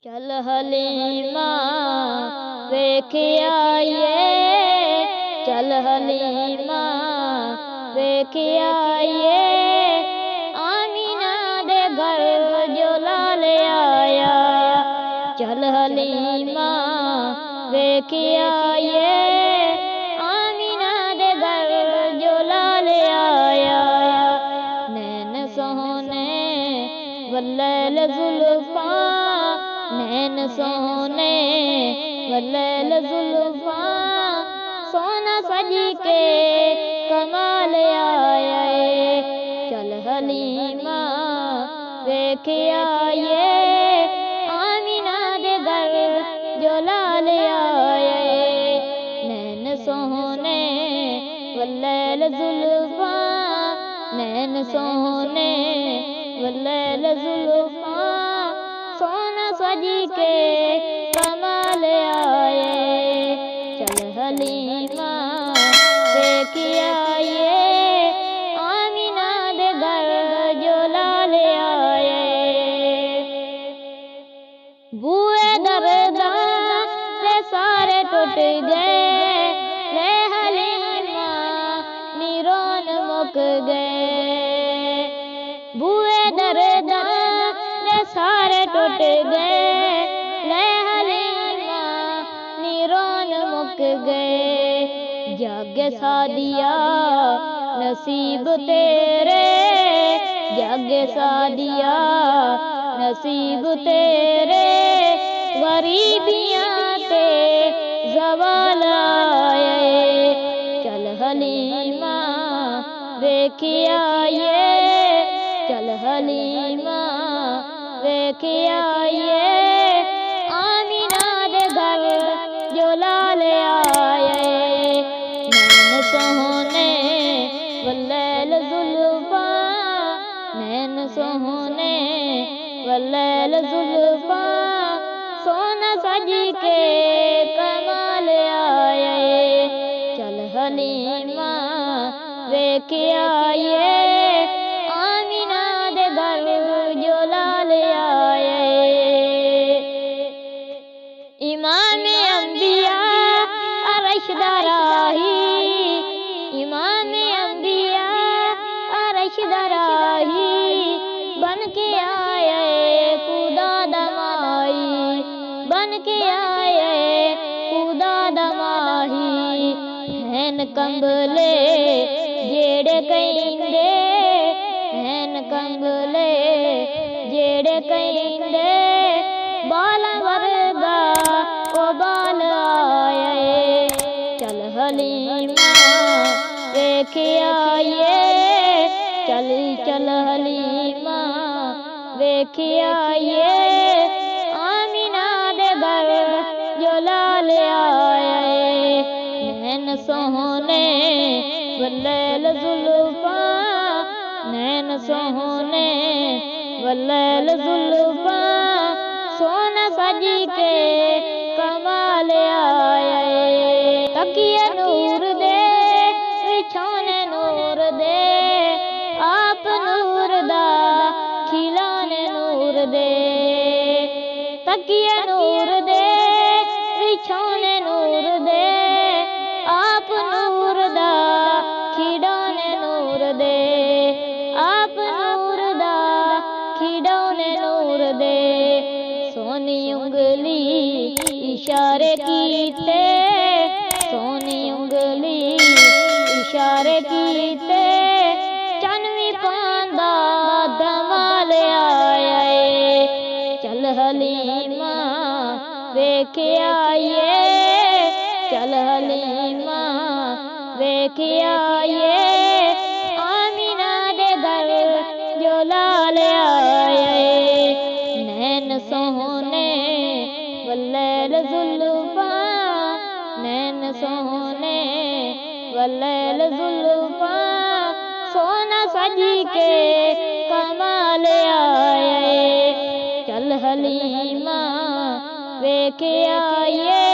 चल हलीमा वेखिया ये, चल हलीमा वेखिया ये, आमीना दे घर जो लाल आया। चल हलीमा वेखिया ये, आमीना दे घर जो लाल आया। नैन सोहने वल्लैल जुल्फा, नैन सोहने वल्लैल जुल्फा, सोना सजी के कमाल आया। चल हलीमा वेखिया ये, आमीना दे घर जो लाल आया। नैन सोहने वल्लैल जुल्फा, नैन सोहने वल्लैल जुल्फा, सोना सजी के कमाल आए। चल हलीमा वेखिया ये, आमीना दे घर जो लाल आए। बुए दरदा से सारे टूट गए, ले हलीमा नीरोन मुक गए। बुए दरदा से सारे टूट गए, ले हलीमा नीरोन मुक गए। जागे सादिया नसीब तेरे, जागे सादिया नसीब तेरे, गरीबियाँ ते ज़वाल आए। चल हलीमा वेखिया ये, चल हलीमा वेखिया ये, आमीना दे घर जो लाल आए। नैन सोहने वल्लैल जुल्फा, नैन सोहने वल्लैल जुल्फा, सोना सजी के कमाल आए। चल हलीमा वेखिया ये, आमीना दे घर जो लाल आए। इमाम अंबिया अरश दराही, इमाम अंबिया अरश दराही, बन के आए खुदा दमाही, बन के आए खुदा दमाही। हैन कंबले जेड़े कहिंदे, हैन कंबले जेड़े कहिंदे, बाल वर्गा ओ बाल आए। चल हलीमा वेखिया ये, चल चल हलीमा वेखिया ये, आमीना दे घर जो लाल आए। नैन सोहने वल्लैल जुल्फा, नैन सोहने वल्लैल जुल्फा, सोना सजी के कमाल आए। तकिए नूर दे बिछौने नूर दे, आप नूर दा खिलाने नूर दे। तकिए नूर दे बिछौने नूर दे, आप नूर दा खिलाने नूर दे, आप नूर दा खिलौने नूर दे। सोनी उंगली इशारे कीते, सोनी उंगली इशारे कीते, चनवी पांदा धमाल आया। चल हलीमा वेखिया ये, चल हलीमा वेखिया ये, आमीना दे घर जो लाल आए। नैन सोहने वल्लैल जुल्फा, नैन सोहने वल्लैल जुल्फा, सोना सजी के कमाल आए। चल हलीमा वेखिया ये,